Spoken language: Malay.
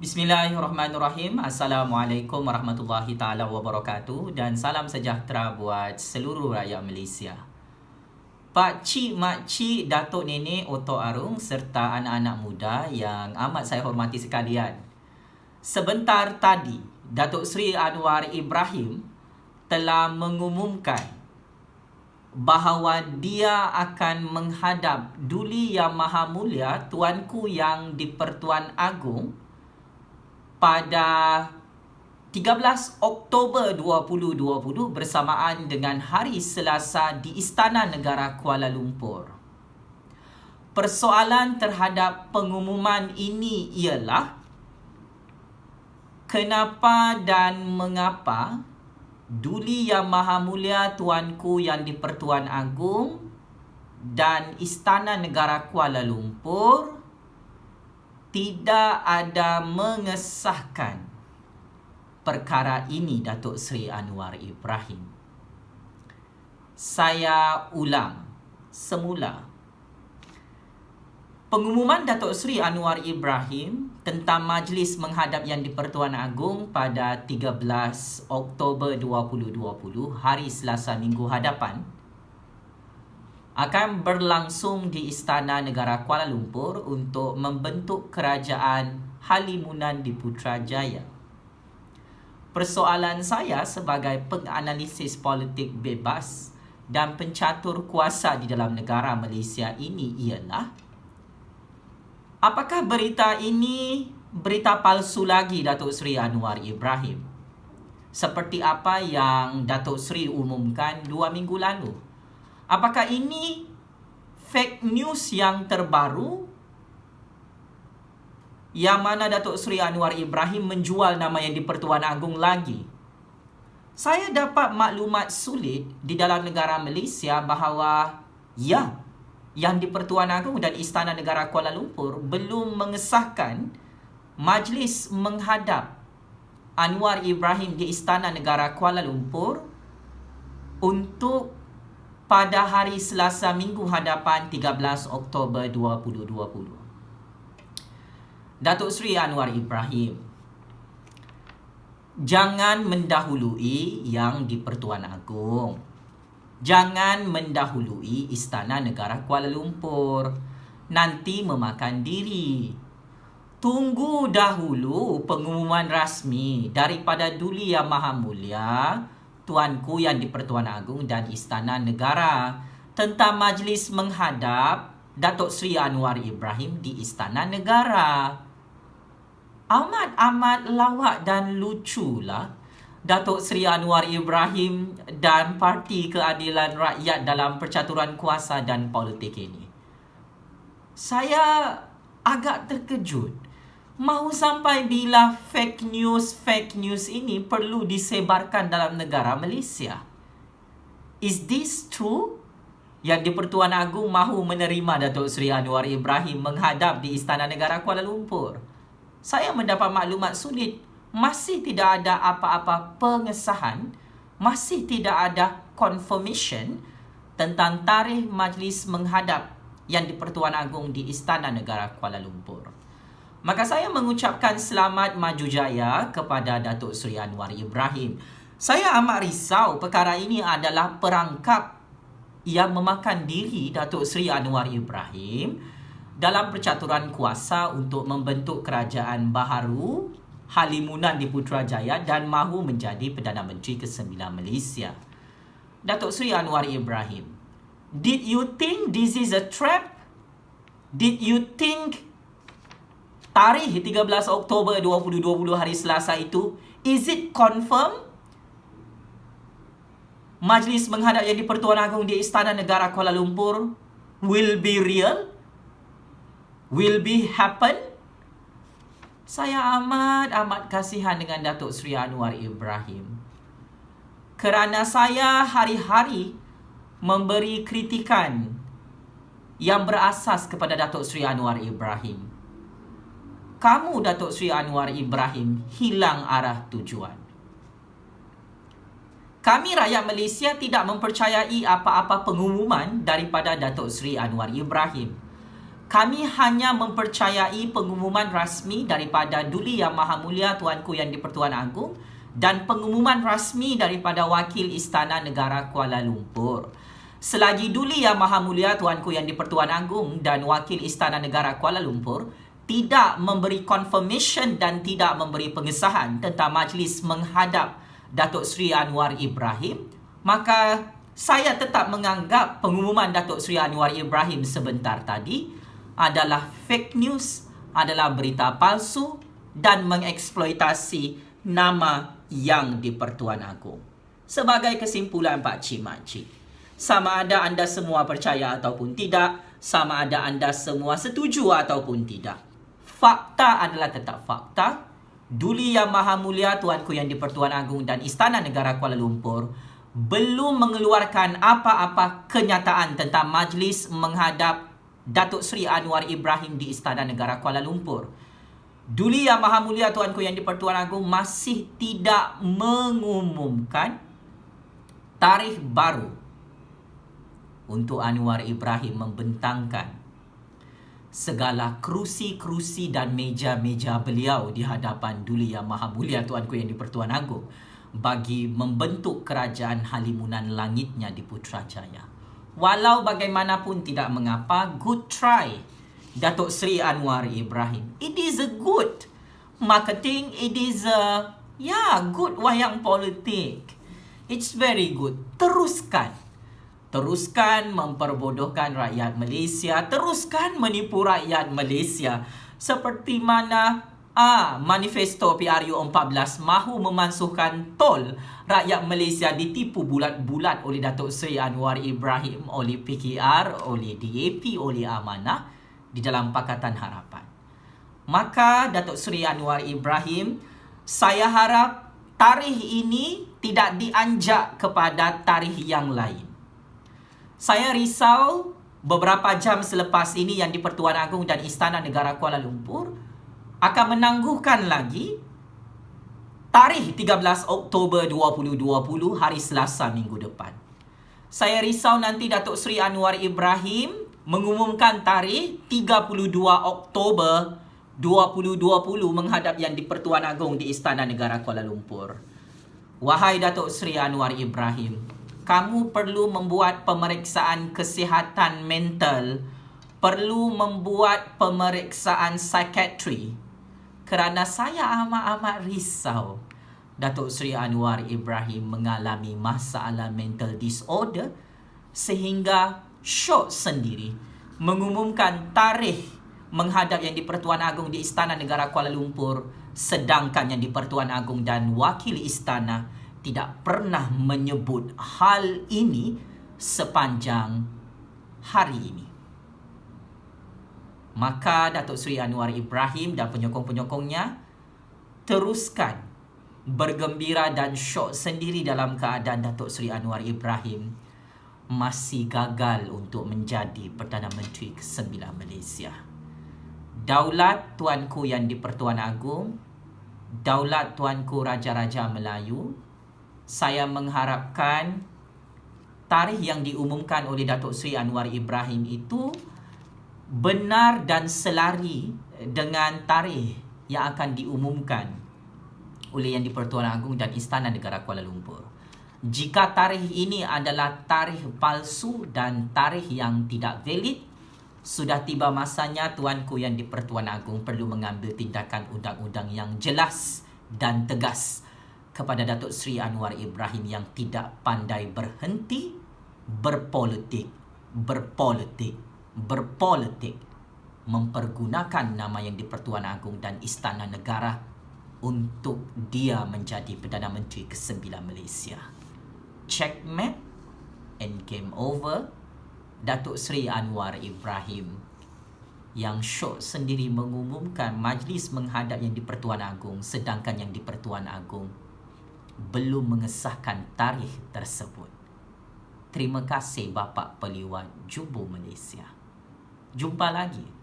Bismillahirrahmanirrahim. Assalamualaikum warahmatullahi taala wabarakatuh dan salam sejahtera buat seluruh rakyat Malaysia. Pak Cik, Mak Cik, Datuk Nenek, Otok Arung serta anak-anak muda yang amat saya hormati sekalian. Sebentar tadi, Datuk Seri Anwar Ibrahim telah mengumumkan bahawa dia akan menghadap Duli Yang Maha Mulia Tuanku Yang di-Pertuan Agong pada 13 Oktober 2020 bersamaan dengan Hari Selasa di Istana Negara Kuala Lumpur. Persoalan terhadap pengumuman ini ialah kenapa dan mengapa Duli Yang Maha Mulia Tuanku Yang di-Pertuan Agong dan Istana Negara Kuala Lumpur tidak ada mengesahkan perkara ini, Datuk Seri Anwar Ibrahim. Saya ulang semula. Pengumuman Datuk Seri Anwar Ibrahim tentang majlis menghadap Yang di-Pertuan Agong pada 13 Oktober 2020, hari Selasa minggu hadapan, akan berlangsung di Istana Negara Kuala Lumpur untuk membentuk kerajaan Halimunan di Putrajaya. Persoalan saya sebagai penganalisis politik bebas dan pencatur kuasa di dalam negara Malaysia ini ialah, apakah berita ini berita palsu lagi, Datuk Seri Anwar Ibrahim? Seperti apa yang Datuk Seri umumkan 2 minggu lalu. Apakah ini fake news yang terbaru yang mana Datuk Seri Anwar Ibrahim menjual nama Yang di-Pertuan Agong lagi? Saya dapat maklumat sulit di dalam negara Malaysia bahawa Yang di-Pertuan Agong dan Istana Negara Kuala Lumpur belum mengesahkan majlis menghadap Anwar Ibrahim di Istana Negara Kuala Lumpur untuk pada hari Selasa minggu hadapan 13 Oktober 2020. Datuk Seri Anwar Ibrahim, jangan mendahului Yang di-Pertuan Agong. Jangan mendahului Istana Negara Kuala Lumpur. Nanti memakan diri. Tunggu dahulu pengumuman rasmi daripada Duli Yang Maha Mulia Tuanku Yang di-Pertuan Agong dan Istana Negara tentang majlis menghadap Datuk Seri Anwar Ibrahim di Istana Negara. Amat-amat lawak dan luculah Datuk Seri Anwar Ibrahim dan Parti Keadilan Rakyat dalam percaturan kuasa dan politik ini. Saya agak terkejut. Mahu sampai bila fake news ini perlu disebarkan dalam negara Malaysia? Is this true? Yang di-Pertuan Agong mahu menerima Datuk Seri Anwar Ibrahim menghadap di Istana Negara Kuala Lumpur. Saya mendapat maklumat sulit. Masih tidak ada apa-apa pengesahan, masih tidak ada confirmation tentang tarikh majlis menghadap Yang di-Pertuan Agong di Istana Negara Kuala Lumpur. Maka saya mengucapkan selamat maju jaya kepada Datuk Seri Anwar Ibrahim. Saya amat risau perkara ini adalah perangkap yang memakan diri Datuk Seri Anwar Ibrahim dalam percaturan kuasa untuk membentuk kerajaan baharu Halimunan di Putrajaya dan mahu menjadi Perdana Menteri ke-9 Malaysia. Datuk Seri Anwar Ibrahim, did you think this is a trap? Did you think tarikh 13 Oktober 2020 hari Selasa itu, is it confirm? Majlis menghadap Yang di-Pertuan Agong di Istana Negara Kuala Lumpur will be real? Will be happen? Saya amat kasihan dengan Datuk Seri Anwar Ibrahim. Kerana saya hari-hari memberi kritikan yang berasas kepada Datuk Seri Anwar Ibrahim. Kamu, Datuk Seri Anwar Ibrahim, hilang arah tujuan. Kami rakyat Malaysia tidak mempercayai apa-apa pengumuman daripada Datuk Seri Anwar Ibrahim. Kami hanya mempercayai pengumuman rasmi daripada Duli Yang Maha Mulia Tuanku Yang di-Pertuan Agong dan pengumuman rasmi daripada Wakil Istana Negara Kuala Lumpur. Selagi Duli Yang Maha Mulia Tuanku Yang di-Pertuan Agong dan Wakil Istana Negara Kuala Lumpur tidak memberi confirmation dan tidak memberi pengesahan tentang majlis menghadap Datuk Seri Anwar Ibrahim, maka saya tetap menganggap pengumuman Datuk Seri Anwar Ibrahim sebentar tadi adalah fake news, adalah berita palsu dan mengeksploitasi nama Yang di-Pertuan Agong. Sebagai kesimpulan Pak Cik Makcik, sama ada anda semua percaya ataupun tidak, sama ada anda semua setuju ataupun tidak, fakta adalah tetap fakta. Duli Yang Maha Mulia Tuanku Yang di-Pertuan Agong dan Istana Negara Kuala Lumpur belum mengeluarkan apa-apa kenyataan tentang majlis menghadap Datuk Seri Anwar Ibrahim di Istana Negara Kuala Lumpur. Duli Yang Maha Mulia Tuanku Yang di-Pertuan Agong masih tidak mengumumkan tarikh baru untuk Anwar Ibrahim membentangkan segala kerusi-kerusi dan meja-meja beliau di hadapan Duli Yang Maha Mulia Tuanku Yang di-Pertuan Agong bagi membentuk kerajaan halimunan langitnya di Putrajaya. Walau bagaimanapun tidak mengapa, good try Datuk Seri Anwar Ibrahim. It is a good marketing, it is a good wayang politik. It's very good. Teruskan memperbodohkan rakyat Malaysia, teruskan menipu rakyat Malaysia seperti mana manifesto PRU 14 mahu memansuhkan tol. Rakyat Malaysia ditipu bulat-bulat oleh Datuk Seri Anwar Ibrahim, oleh PKR, oleh DAP, oleh Amanah di dalam Pakatan Harapan. Maka Datuk Seri Anwar Ibrahim, saya harap tarikh ini tidak dianjak kepada tarikh yang lain. Saya risau beberapa jam selepas ini Yang di-Pertuan Agong dan Istana Negara Kuala Lumpur akan menangguhkan lagi tarikh 13 Oktober 2020 hari Selasa minggu depan. Saya risau nanti Datuk Seri Anwar Ibrahim mengumumkan tarikh 32 Oktober 2020 menghadap Yang di-Pertuan Agong di Istana Negara Kuala Lumpur. Wahai Datuk Seri Anwar Ibrahim, kamu perlu membuat pemeriksaan kesihatan mental, perlu membuat pemeriksaan psikiatri. Kerana saya amat-amat risau Datuk Seri Anwar Ibrahim mengalami masalah mental disorder sehingga syok sendiri mengumumkan tarikh menghadap Yang di-Pertuan Agong di Istana Negara Kuala Lumpur, sedangkan Yang di-Pertuan Agong dan Wakil Istana tidak pernah menyebut hal ini sepanjang hari ini. Maka Datuk Seri Anwar Ibrahim dan penyokong-penyokongnya teruskan bergembira dan syok sendiri dalam keadaan Datuk Seri Anwar Ibrahim masih gagal untuk menjadi Perdana Menteri ke-9 Malaysia. Daulat Tuanku Yang di-Pertuan Agong, daulat Tuanku Raja-Raja Melayu, saya mengharapkan tarikh yang diumumkan oleh Datuk Seri Anwar Ibrahim itu benar dan selari dengan tarikh yang akan diumumkan oleh Yang di-Pertuan Agong dan Istana Negara Kuala Lumpur. Jika tarikh ini adalah tarikh palsu dan tarikh yang tidak valid, sudah tiba masanya Tuanku Yang di-Pertuan Agong perlu mengambil tindakan undang-undang yang jelas dan tegas kepada Datuk Seri Anwar Ibrahim yang tidak pandai berhenti berpolitik, mempergunakan nama Yang di-Pertuan Agong dan Istana Negara untuk dia menjadi Perdana Menteri ke-9 Malaysia. Checkmate and game over. Datuk Seri Anwar Ibrahim yang syok sendiri mengumumkan majlis menghadap Yang di-Pertuan Agong, sedangkan Yang di-Pertuan Agong belum mengesahkan tarikh tersebut. Terima kasih Bapak Peliwat Jubo Malaysia. Jumpa lagi.